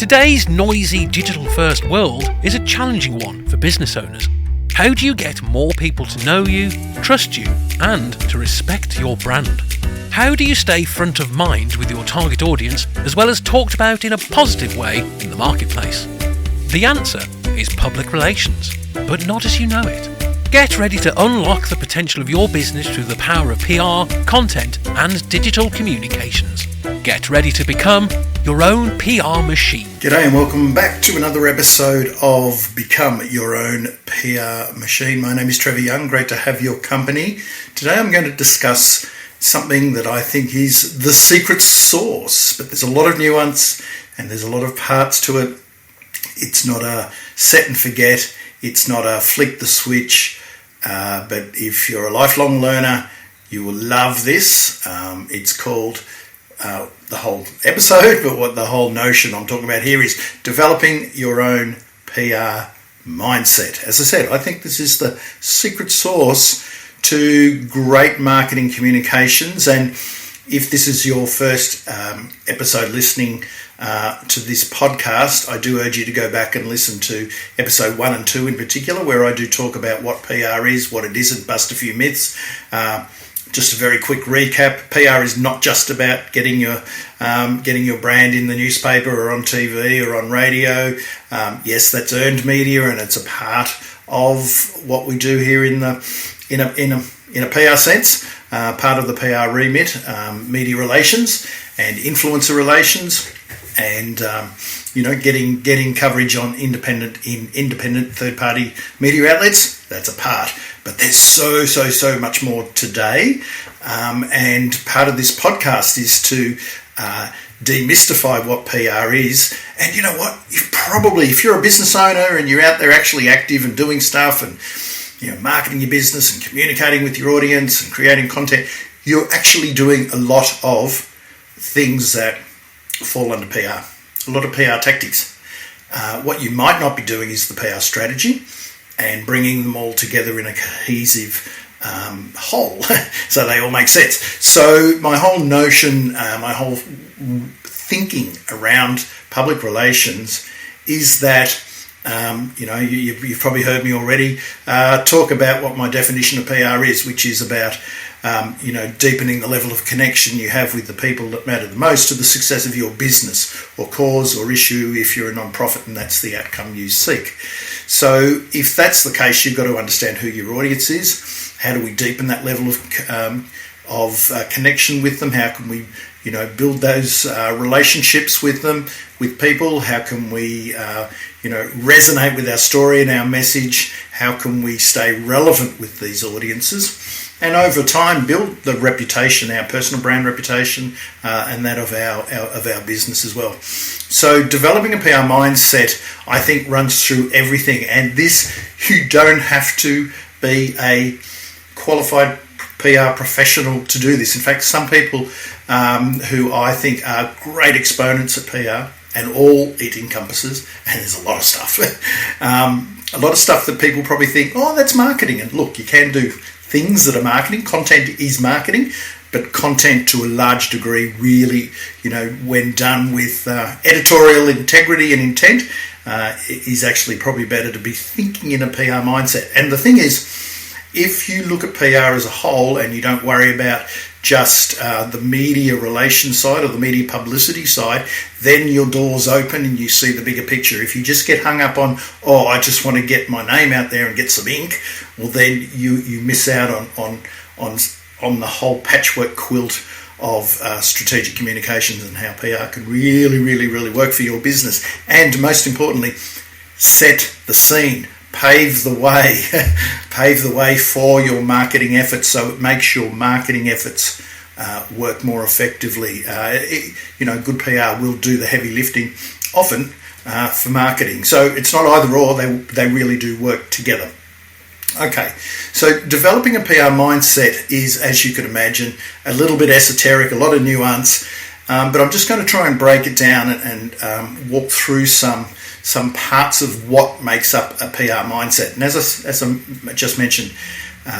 Today's noisy digital-first world is a challenging one for business owners. How do you get more people to know you, trust you, and to respect your brand? How do you stay front of mind with your target audience, as well as talked about in a positive way in the marketplace? The answer is public relations, but not as you know it. Get ready to unlock the potential of your business through the power of PR, content, and digital communications. Get ready to become your own PR machine. G'day and welcome back to another episode of Become Your Own PR Machine. My name is Trevor Young. Great to have your company. Today I'm going to discuss something that I think is the secret sauce, but there's a lot of nuance and there's a lot of parts to it. It's not a set and forget. It's not a flick the switch. But if you're a lifelong learner, you will love this. It's called the whole episode, but what the whole notion I'm talking about here is developing your own PR mindset. As I said, I think this is the secret sauce to great marketing communications. And if this is your first episode listening to this podcast, I do urge you to go back and listen to episode 1 and 2 in particular, where I do talk about what PR is, what it isn't, bust a few myths. Just a very quick recap. PR is not just about getting your brand in the newspaper or on TV or on radio. Yes, that's earned media, and it's a part of what we do here in a PR sense. Part of the PR remit, media relations and influencer relations, and getting coverage on independent third-party media outlets. That's a part, but there's so much more today, and part of this podcast is to demystify what PR is. And you know what? If you're a business owner and you're out there actually active and doing stuff and marketing your business and communicating with your audience and creating content, you're actually doing a lot of things that fall under PR, a lot of PR tactics. What you might not be doing is the PR strategy and bringing them all together in a cohesive whole so they all make sense. So my whole notion, my whole thinking around public relations is that you've probably heard me already talk about what my definition of PR is, which is about deepening the level of connection you have with the people that matter the most to the success of your business or cause or issue if you're a non-profit and that's the outcome you seek. So if that's the case, you've got to understand who your audience is. How do we deepen that level of connection with them? How can we build those relationships with them, with people? How can we resonate with our story and our message? How can we stay relevant with these audiences? And over time, build the reputation, our personal brand reputation, and that of our business as well. So developing a PR mindset, I think, runs through everything. And this, you don't have to be a qualified PR professional to do this. In fact, some people who I think are great exponents at PR, and all it encompasses, and there's a lot of stuff, a lot of stuff that people probably think, oh, that's marketing. And look, you can do things that are marketing. Content is marketing, but content to a large degree really, when done with editorial integrity and intent, is actually probably better to be thinking in a PR mindset. And the thing is, if you look at PR as a whole and you don't worry about just the media relations side or the media publicity side, then your door's open and you see the bigger picture. If you just get hung up on, I just want to get my name out there and get some ink, well then you miss out on the whole patchwork quilt of strategic communications and how PR can really work for your business. And most importantly, set the scene. Pave the way for your marketing efforts, so it makes your marketing efforts work more effectively. Good PR will do the heavy lifting often for marketing. So it's not either or, they really do work together. Okay, so developing a PR mindset is, as you can imagine, a little bit esoteric, a lot of nuance, but I'm just going to try and break it down and walk through some parts of what makes up a PR mindset. And as I just mentioned,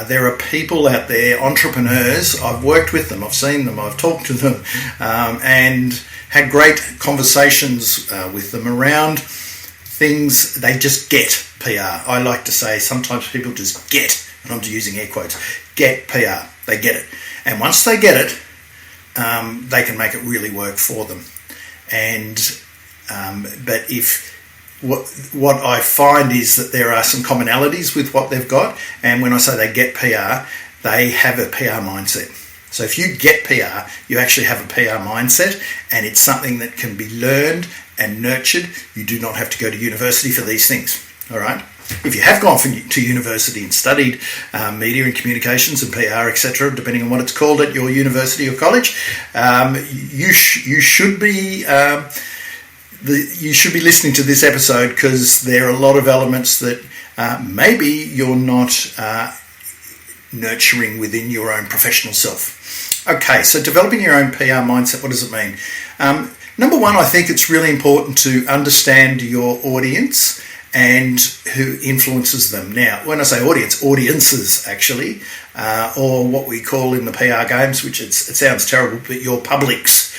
there are people out there, entrepreneurs, I've worked with them, I've seen them, I've talked to them, and had great conversations with them around things they just get PR. I like to say sometimes people just get, and I'm using air quotes, get PR. They get it. And once they get it, they can make it really work for them. And but if what I find is that there are some commonalities with what they've got, and when I say they get PR, they have a PR mindset. So if you get PR, you actually have a PR mindset, and it's something that can be learned and nurtured. You do not have to go to university for these things, all right? If you have gone to university and studied media and communications and PR, etc., depending on what it's called at your university or college, you should be listening to this episode, because there are a lot of elements that maybe you're not nurturing within your own professional self. Okay, so developing your own PR mindset, what does it mean? Number one, I think it's really important to understand your audience and who influences them. Now, when I say audience, audiences actually, or what we call in the PR games, which it sounds terrible, but your publics.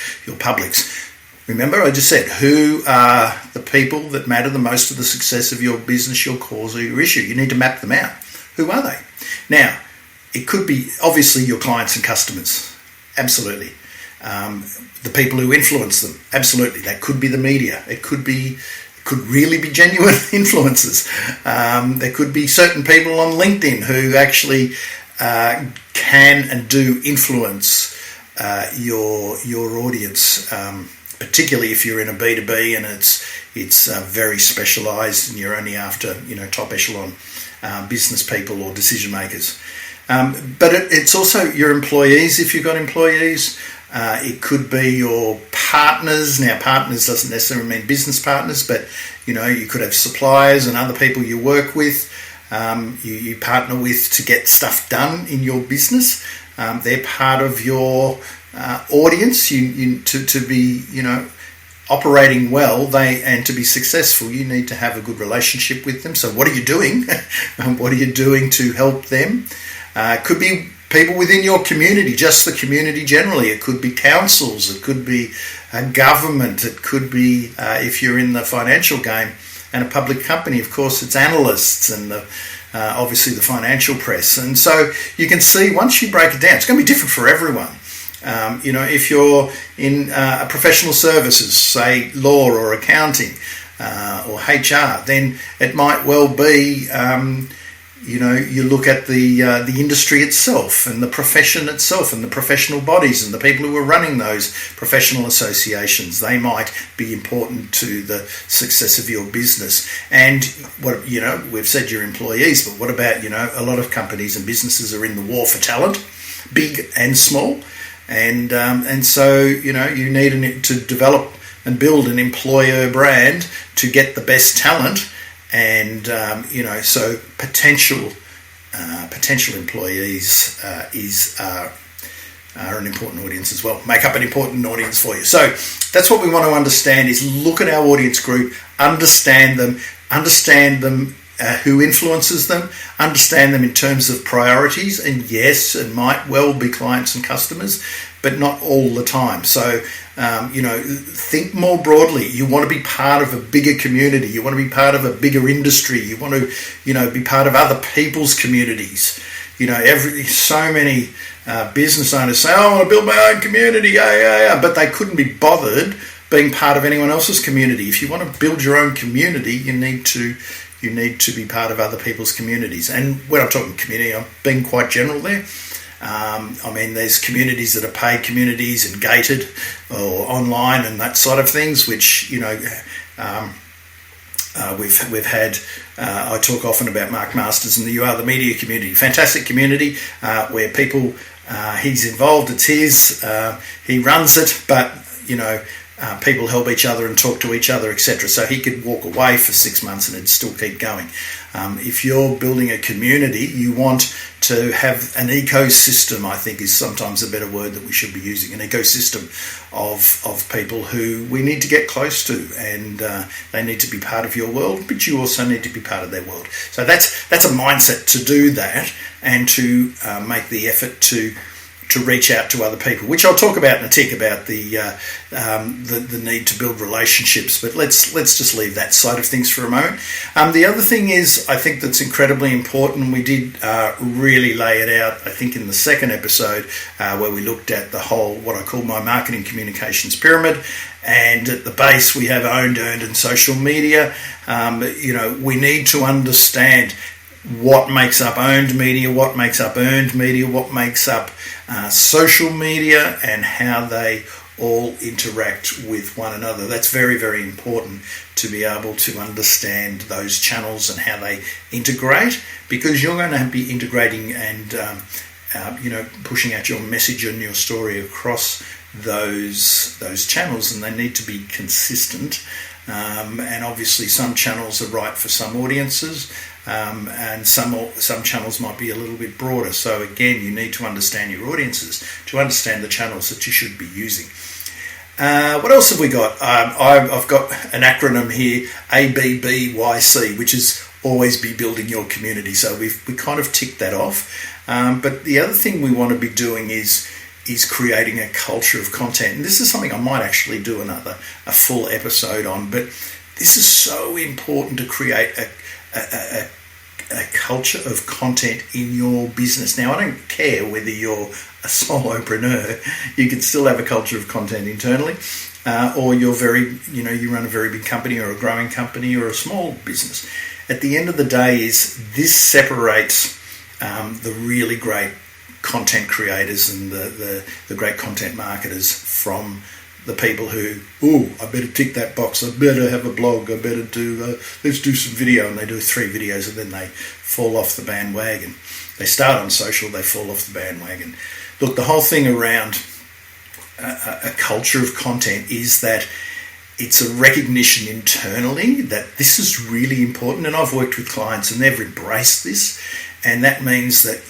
Remember, I just said, who are the people that matter the most to the success of your business, your cause, or your issue? You need to map them out. Who are they? Now, it could be obviously your clients and customers. Absolutely. The people who influence them. Absolutely. That could be the media. It could really be genuine influencers. There could be certain people on LinkedIn who actually can and do influence your audience, particularly if you're in a B2B and it's very specialised and you're only after top echelon business people or decision makers. But it's also your employees, if you've got employees. It could be your partners. Now, partners doesn't necessarily mean business partners, but you could have suppliers and other people you work with, you partner with to get stuff done in your business. They're part of your audience. To be operating well, and to be successful, you need to have a good relationship with them. So what are you doing? What are you doing to help them? It could be people within your community, just the community generally. It could be councils, it could be government, it could be, if you're in the financial game and a public company, of course, it's analysts and obviously the financial press. And so you can see, once you break it down, it's going to be different for everyone. If you're in a professional services, say law or accounting or HR, then it might well be you look at the industry itself and the profession itself and the professional bodies and the people who are running those professional associations. They might be important to the success of your business. And we've said your employees, but what about a lot of companies and businesses are in the war for talent, big and small, and so you need to develop and build an employer brand to get the best talent. And so potential employees are an important audience as well. Make up an important audience for you. So that's what we want to understand: is look at our audience group, understand them, who influences them, understand them in terms of priorities, and yes, it might well be clients and customers, but not all the time. So, think more broadly. You want to be part of a bigger community. You want to be part of a bigger industry. You want to, be part of other people's communities. So many business owners say, "Oh, I want to build my own community," but they couldn't be bothered being part of anyone else's community. If you want to build your own community, you need to be part of other people's communities. And when I'm talking community, I'm being quite general there. There's communities that are paid communities and gated or online and that sort of things, which, we've had. I talk often about Mark Masters and the You Are the Media community. Fantastic community where people, he's involved, it's his, he runs it, but, people help each other and talk to each other, etc. So he could walk away for 6 months and it'd still keep going. If you're building a community, you want to have an ecosystem, I think is sometimes a better word that we should be using, an ecosystem of people who we need to get close to, and they need to be part of your world, but you also need to be part of their world. So that's a mindset to do that, and to make the effort to to reach out to other people, which I'll talk about in a tick about the need to build relationships. But let's just leave that side of things for a moment. The other thing is, I think that's incredibly important. We did really lay it out, I think, in the second episode where we looked at the whole, what I call my Marketing Communications Pyramd. And at the base, we have owned, earned, and social media. We need to understand what makes up owned media, what makes up earned media, what makes up social media, and how they all interact with one another. That's very, very important to be able to understand those channels and how they integrate, because you're going to be integrating and pushing out your message and your story across those channels, and they need to be consistent. And obviously some channels are right for some audiences, and some channels might be a little bit broader. So again, you need to understand your audiences to understand the channels that you should be using. What else have we got? I've got an acronym here, ABBYC, which is always be building your community. So we kind of ticked that off. But the other thing we want to be doing is creating a culture of content. And this is something I might actually do a full episode on, but this is so important to create a culture of content in your business. Now, I don't care whether you're a solopreneur, you can still have a culture of content internally, or you run a very big company or a growing company or a small business. At the end of the day, this separates the really great content creators and the great content marketers from the people who, I better tick that box, I better have a blog, I better let's do some video, and they do 3 videos and then they fall off the bandwagon. They start on social, they fall off the bandwagon. Look, the whole thing around a culture of content is that it's a recognition internally that this is really important, and I've worked with clients and they've embraced this. And that means that,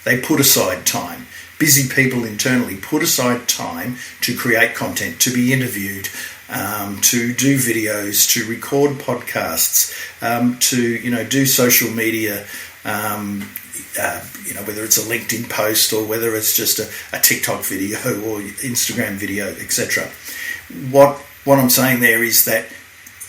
they put aside time. Busy people internally put aside time to create content, to be interviewed, to do videos, to record podcasts, to, do social media, whether it's a LinkedIn post or whether it's just a TikTok video or Instagram video, etc. What I'm saying there is that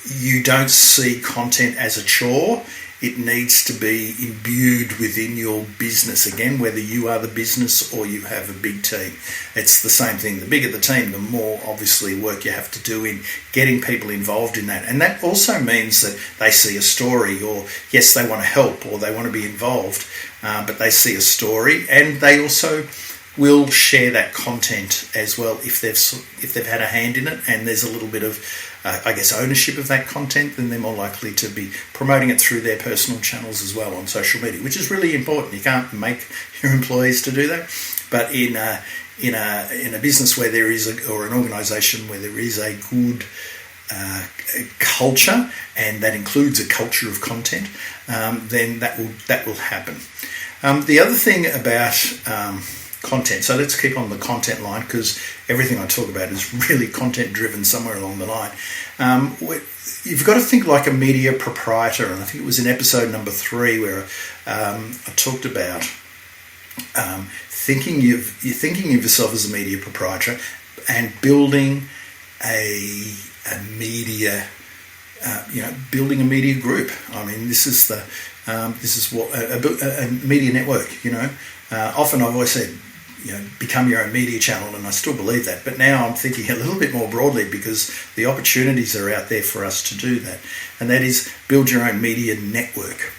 you don't see content as a chore. It needs to be imbued within your business. Again, whether you are the business or you have a big team, it's the same thing. The bigger the team, the more obviously work you have to do in getting people involved in that. And that also means that they see a story, or yes, they want to help or they want to be involved, but they see a story, and they also will share that content as well if they've had a hand in it, and there's a little bit of ownership of that content. Then they're more likely to be promoting it through their personal channels as well on social media, which is really important. You can't make your employees to do that, but in a business where there is or an organisation where there is a good culture, and that includes a culture of content, then that will happen. The other thing about content, so let's keep on the content line, because everything I talk about is really content driven somewhere along the line. You've got to think like a media proprietor, and I think it was in episode number 3 where I talked about thinking of yourself as a media proprietor and building a media building a media group. I mean, this is what a media network. Often I've always said, become your own media channel, and I still believe that. But now I'm thinking a little bit more broadly, because the opportunities are out there for us to do that, and that is build your own media network.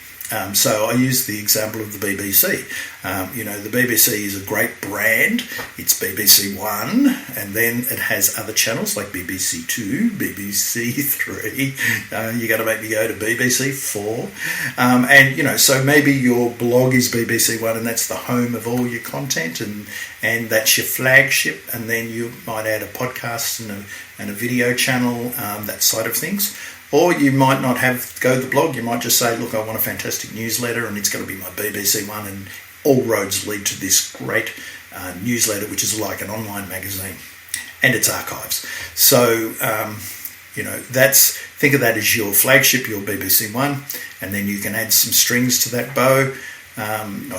So I use the example of the BBC. The BBC is a great brand. It's BBC One, and then it has other channels like BBC Two, BBC Three. You got to make me go to BBC Four, so maybe your blog is BBC One, and that's the home of all your content, and that's your flagship. And then you might add a podcast and a video channel, that side of things. Or you might not go the blog. You might just say, look, I want a fantastic newsletter, and it's going to be my BBC One, and all roads lead to this great newsletter, which is like an online magazine, and its archives. So, think of that as your flagship, your BBC One, and then you can add some strings to that bow.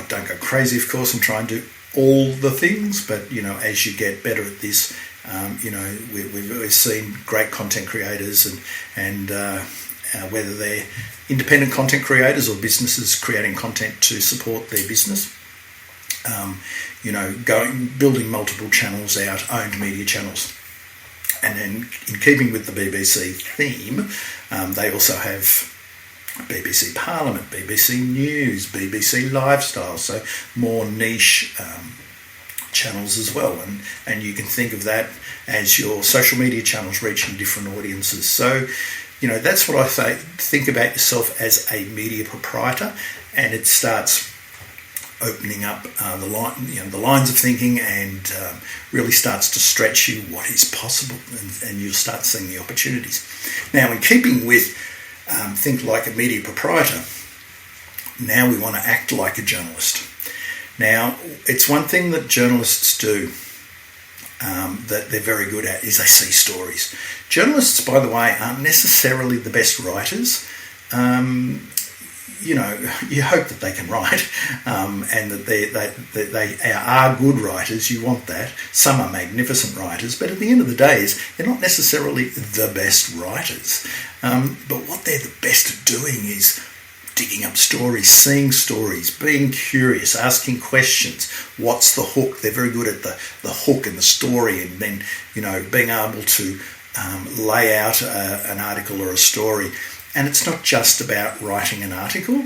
Don't go crazy, of course, and try and do all the things, but as you get better at this, we've seen great content creators and whether they're independent content creators or businesses creating content to support their business. Building multiple channels out, owned media channels. And then in keeping with the BBC theme, they also have BBC Parliament, BBC News, BBC Lifestyle, so more niche channels as well. And you can think of that as your social media channels reaching different audiences. So, that's what I say. Think about yourself as a media proprietor, and it starts opening up the lines of thinking, and really starts to stretch you what is possible, and you'll start seeing the opportunities. Now, in keeping with think like a media proprietor, now we want to act like a journalist. Now, it's one thing that journalists do that they're very good at is they see stories. Journalists, by the way, aren't necessarily the best writers. You hope that they can write, and that they are good writers. You want that. Some are magnificent writers, but at the end of the day, they're not necessarily the best writers. But what they're the best at doing is digging up stories, seeing stories, being curious, asking questions. What's the hook? They're very good at the hook and the story, and then being able to lay out an article or a story. And it's not just about writing an article.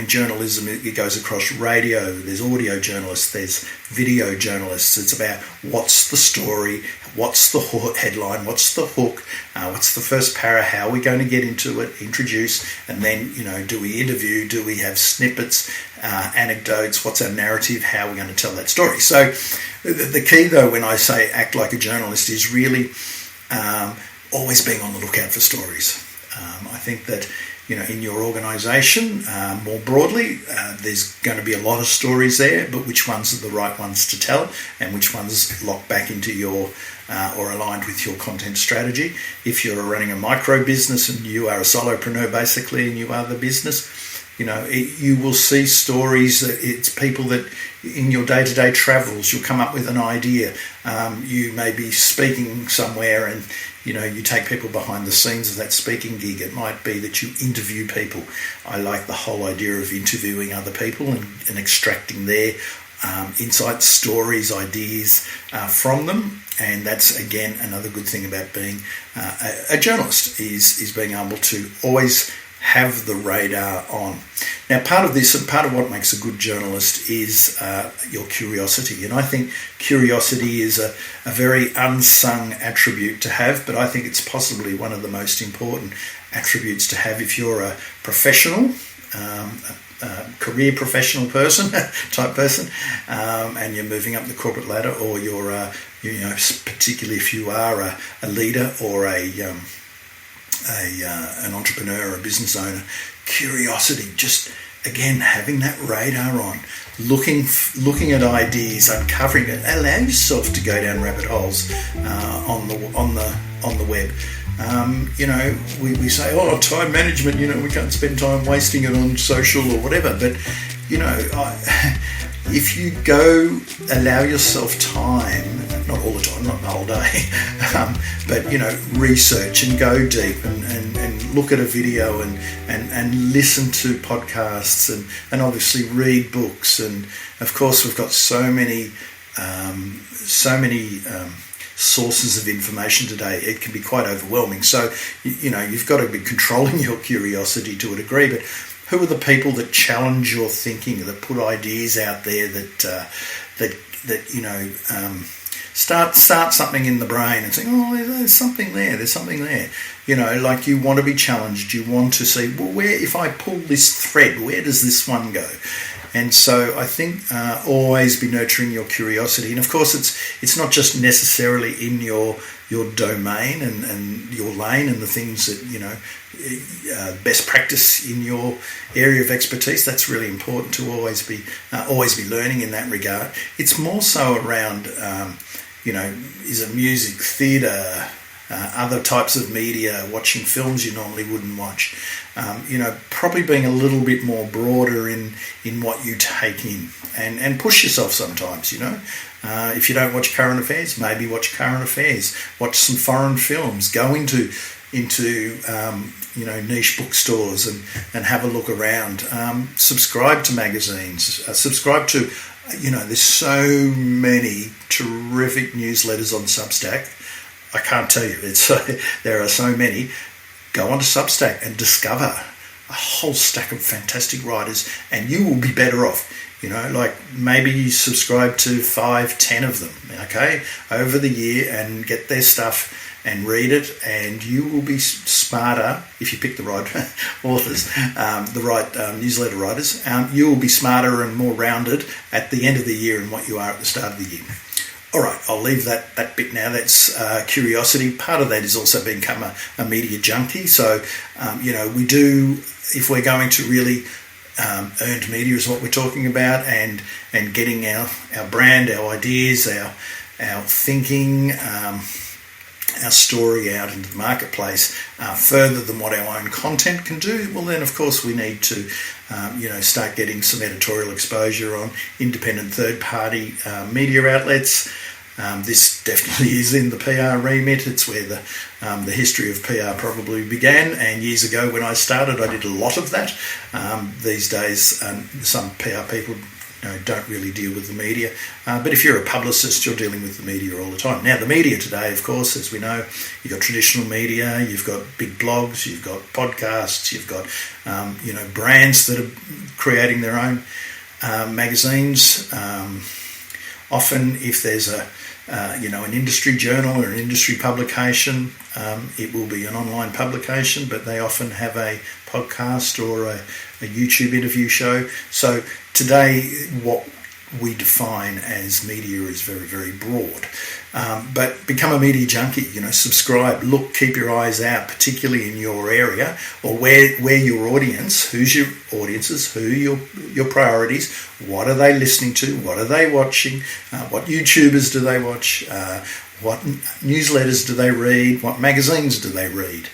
Journalism, it goes across radio, there's audio journalists, there's video journalists. It's about what's the story, what's the headline, what's the hook, what's the first para, how are we going to get into it, introduce, and then, do we interview, do we have snippets, anecdotes, what's our narrative, how are we going to tell that story? So the key, though, when I say act like a journalist is really always being on the lookout for stories. I think that, in your organisation, more broadly, there's going to be a lot of stories there, but which ones are the right ones to tell, and which ones lock back into your or aligned with your content strategy. If you're running a micro business and you are a solopreneur basically, and you are the business, you will see stories. It's people that in your day-to-day travels, you'll come up with an idea. You may be speaking somewhere and you take people behind the scenes of that speaking gig. It might be that you interview people. I like the whole idea of interviewing other people and extracting their insights, stories, ideas from them. And that's, again, another good thing about being a journalist is being able to always have the radar on. Now, part of this and part of what makes a good journalist is your curiosity. And I think curiosity is a very unsung attribute to have, but I think it's possibly one of the most important attributes to have if you're a professional, career professional person, type person, and you're moving up the corporate ladder, or you're, particularly if you are a leader or an entrepreneur or a business owner. Curiosity, just again having that radar on, looking at ideas, uncovering it. Allow yourself to go down rabbit holes on the web. We say, time management. We can't spend time wasting it on social or whatever. But if you go, allow yourself time, not all the time, not the whole day, but research and go deep and look at a video and listen to podcasts and obviously read books. And of course we've got so many sources of information today. It can be quite overwhelming. So you've got to be controlling your curiosity to a degree, but who are the people that challenge your thinking, that put ideas out there, start something in the brain and think, there's something there. Like you want to be challenged. You want to see, where, if I pull this thread, where does this one go? And so I think always be nurturing your curiosity. And of course, it's not just necessarily in your domain and your lane and the things that, best practice in your area of expertise. That's really important to always be learning in that regard. It's more so around, is it music, theatre, other types of media, watching films you normally wouldn't watch. Probably being a little bit more broader in what you take in, and push yourself sometimes. If you don't watch current affairs, maybe watch current affairs. Watch some foreign films. Go into niche bookstores and have a look around. Subscribe to magazines. Subscribe to, there's so many terrific newsletters on Substack. I can't tell you. There are so many. Go onto Substack and discover a whole stack of fantastic writers, and you will be better off. Maybe you subscribe to 5-10 of them, okay, over the year, and get their stuff and read it, and you will be smarter if you pick the right authors, the right newsletter writers. You will be smarter and more rounded at the end of the year than what you are at the start of the year. All right, I'll leave that bit now. That's curiosity. Part of that is also become a media junkie. So, we do, if we're going to really earned media is what we're talking about, and getting our brand, our ideas, our thinking, our story out into the marketplace further than what our own content can do, well then of course we need to start getting some editorial exposure on independent third-party media outlets. This definitely is in the PR remit. It's where the history of PR probably began, and years ago when I started I did a lot of that. These days some PR people don't really deal with the media, but if you're a publicist, you're dealing with the media all the time. Now, the media today, of course, as we know, you've got traditional media, you've got big blogs, you've got podcasts, you've got brands that are creating their own magazines. Often, if there's an industry journal or an industry publication, it will be an online publication, but they often have a podcast or a YouTube interview show. So today, what we define as media is very, very broad. But become a media junkie, subscribe, look, keep your eyes out, particularly in your area, or where your audience, who's your audiences, who are your priorities, what are they listening to, what are they watching, what YouTubers do they watch, what newsletters do they read, what magazines do they read,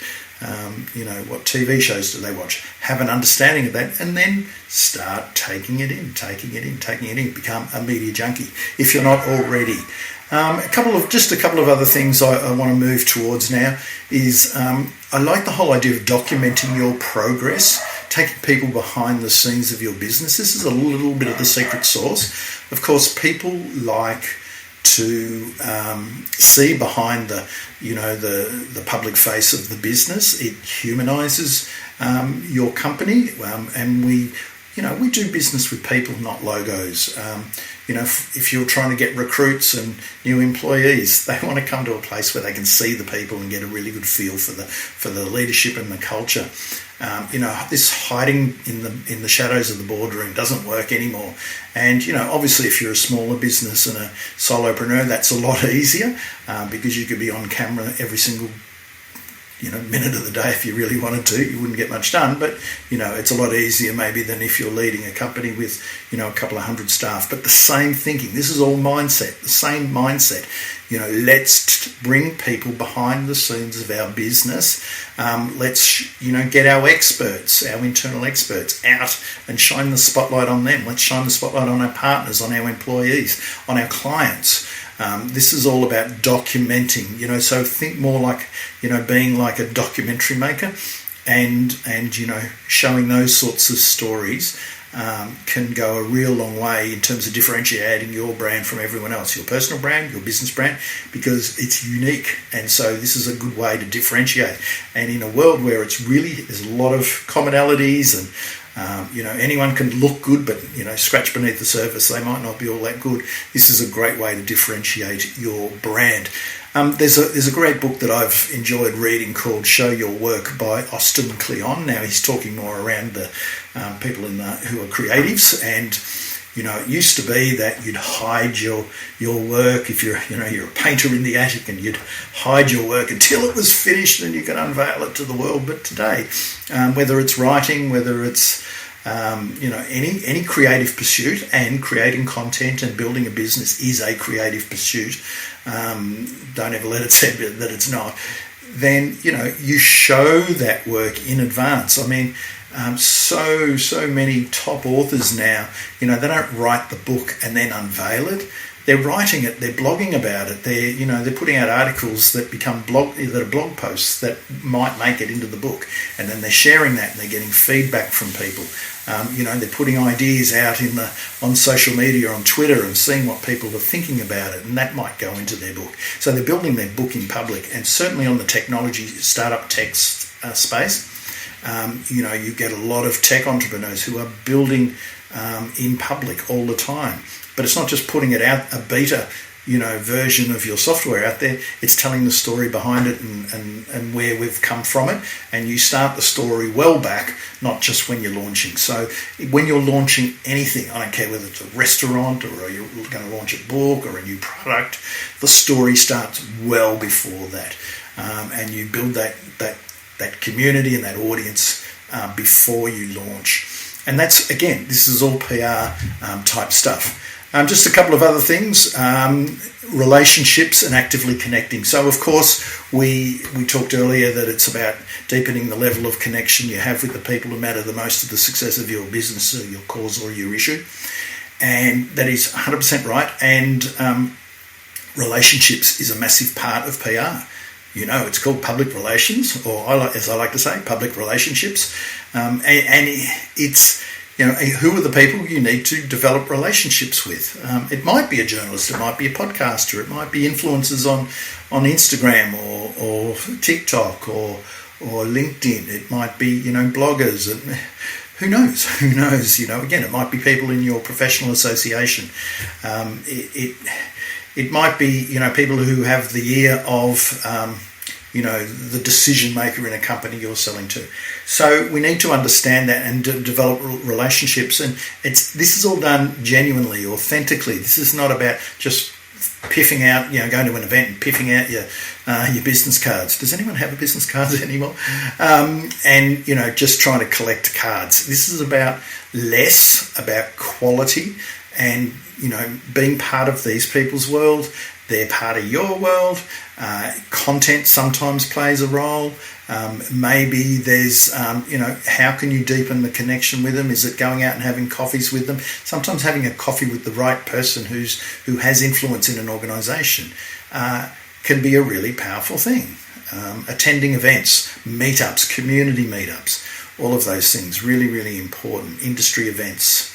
what TV shows do they watch. Have an understanding of that, and then start taking it in. Become a media junkie if you're not already. A couple of other things I want to move towards now is I like the whole idea of documenting your progress, taking people behind the scenes of your business. This is a little bit of the secret sauce. Of course, people like to see behind the public face of the business. It humanises your company, and we do business with people, not logos. If you're trying to get recruits and new employees, they want to come to a place where they can see the people and get a really good feel for the leadership and the culture. This hiding in the shadows of the boardroom doesn't work anymore. And obviously, if you're a smaller business and a solopreneur, that's a lot easier because you could be on camera every single minute of the day if you really wanted to. You wouldn't get much done, but it's a lot easier maybe than if you're leading a company with a couple of hundred staff. But the same thinking, this is all mindset, the same mindset. Let's bring people behind the scenes of our business. Let's get our experts, our internal experts, out and shine the spotlight on them. Let's shine the spotlight on our partners, on our employees, on our clients. This is all about documenting, so think more like, being like a documentary maker, and showing those sorts of stories can go a real long way in terms of differentiating your brand from everyone else, your personal brand, your business brand, because it's unique. And so this is a good way to differentiate. And in a world where there's a lot of commonalities and anyone can look good, but scratch beneath the surface, they might not be all that good. This is a great way to differentiate your brand. There's a great book that I've enjoyed reading called "Show Your Work" by Austin Kleon. Now he's talking more around the people who are creatives, and it used to be that you'd hide your work if you're a painter in the attic, and you'd hide your work until it was finished and you could unveil it to the world. But today, whether it's writing, whether it's any creative pursuit, and creating content and building a business is a creative pursuit. Don't ever let it say that it's not. then you show that work in advance. I mean, so many top authors now, they don't write the book and then unveil it. They're writing it, they're blogging about it, they're putting out articles that become blog posts that might make it into the book, and then they're sharing that and they're getting feedback from people. They're putting ideas out on social media, on Twitter, and seeing what people are thinking about it, and that might go into their book. So they're building their book in public, and certainly on the technology startup tech space, you get a lot of tech entrepreneurs who are building in public all the time. But it's not just putting it out, a beta, version of your software out there. It's telling the story behind it and where we've come from it. And you start the story well back, not just when you're launching. So when you're launching anything, I don't care whether it's a restaurant or you're going to launch a book or a new product, the story starts well before that. And you build that community and that audience before you launch. And that's, again, this is all PR type stuff. Just a couple of other things, relationships and actively connecting. So, of course, we talked earlier that it's about deepening the level of connection you have with the people who matter the most to the success of your business or your cause or your issue. And that is 100% right. And relationships is a massive part of PR. It's called public relations, or as I like to say, public relationships. And it's... who are the people you need to develop relationships with? It might be a journalist, it might be a podcaster, it might be influencers on Instagram or TikTok or LinkedIn. It might be, bloggers. And who knows? Again, it might be people in your professional association. It might be, people who have the ear of... the decision maker in a company you're selling to. So we need to understand that and develop relationships. And this is all done genuinely, authentically. This is not about just piffing out, going to an event and piffing out your business cards. Does anyone have a business cards anymore? And just trying to collect cards. This is about less about quality and being part of these people's world. They're part of your world. Content sometimes plays a role. Maybe there's, how can you deepen the connection with them? Is it going out and having coffees with them? Sometimes having a coffee with the right person who has influence in an organisation can be a really powerful thing. Attending events, meetups, community meetups, all of those things, really, really important. Industry events.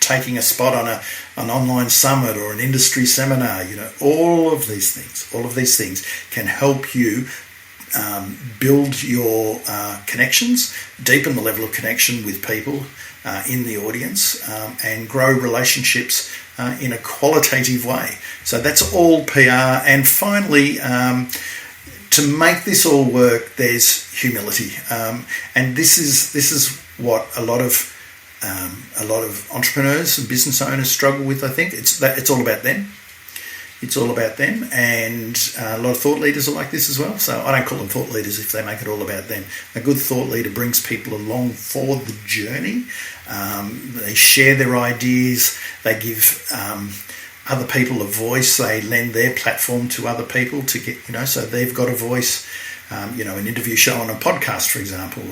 Taking a spot on an online summit or an industry seminar, all of these things can help you build your connections, deepen the level of connection with people in the audience, and grow relationships in a qualitative way. So that's all PR. And finally, to make this all work, there's humility, and this is what a lot of entrepreneurs and business owners struggle with. I think it's all about them. It's all about them, and a lot of thought leaders are like this as well. So I don't call them thought leaders if they make it all about them. A good thought leader brings people along for the journey. They share their ideas. They give other people a voice. They lend their platform to other people to get, so they've got a voice. An interview show on a podcast, for example,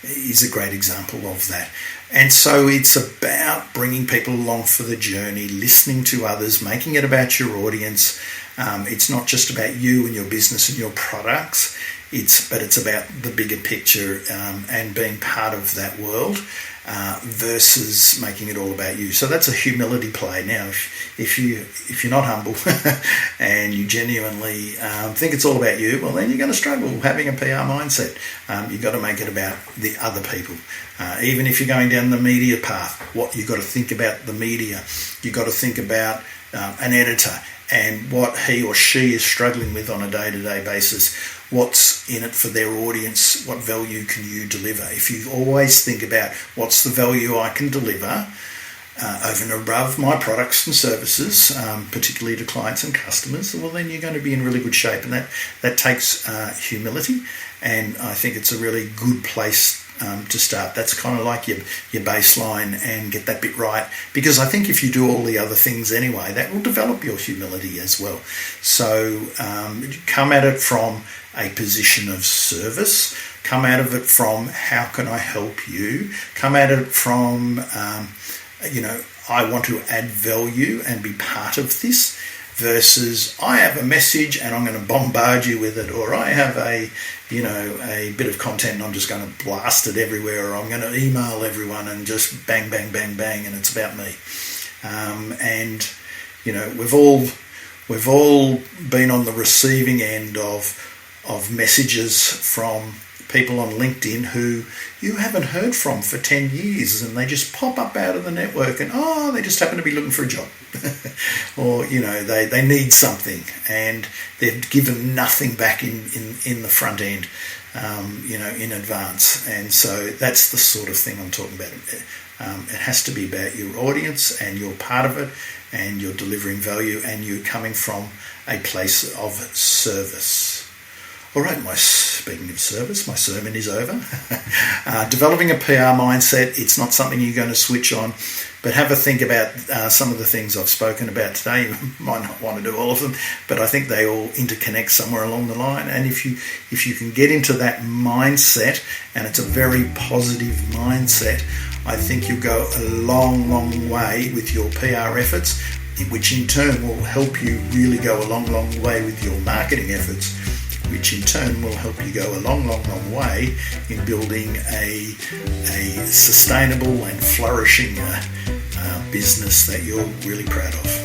is a great example of that. And so it's about bringing people along for the journey, listening to others, making it about your audience. It's not just about you and your business and your products, but it's about the bigger picture and being part of that world versus making it all about you. So that's a humility play. Now, if you're not humble and you genuinely think it's all about you, well, then you're going to struggle having a PR mindset. You've got to make it about the other people. Even if you're going down the media path, what you've got to think about the media. You've got to think about an editor and what he or she is struggling with on a day-to-day basis. What's in it for their audience? What value can you deliver? If you always think about what's the value I can deliver over and above my products and services, particularly to clients and customers, well, then you're going to be in really good shape. And that takes humility. And I think it's a really good place to start. That's kind of like your baseline, and get that bit right, because I think if you do all the other things anyway, that will develop your humility as well. So come at it from a position of service, come out of it from how can I help you, come at it from I want to add value and be part of this, versus I have a message and I'm going to bombard you with it, or I have a bit of content and I'm just going to blast it everywhere, or I'm going to email everyone and just bang, bang, bang, bang, and it's about me. We've all been on the receiving end of messages from people on LinkedIn who you haven't heard from for 10 years, and they just pop up out of the network and they just happen to be looking for a job or they need something, and they've given nothing back in the front end in advance. And so that's the sort of thing I'm talking about. It has to be about your audience, and you're part of it, and you're delivering value, and you're coming from a place of service. All right, speaking of service, my sermon is over. Developing a PR mindset, it's not something you're going to switch on, but have a think about some of the things I've spoken about today. You might not want to do all of them, but I think they all interconnect somewhere along the line. And if you can get into that mindset, and it's a very positive mindset, I think you'll go a long, long way with your PR efforts, which in turn will help you really go a long, long way with your marketing efforts, which in turn will help you go a long, long, long way in building a sustainable and flourishing business that you're really proud of.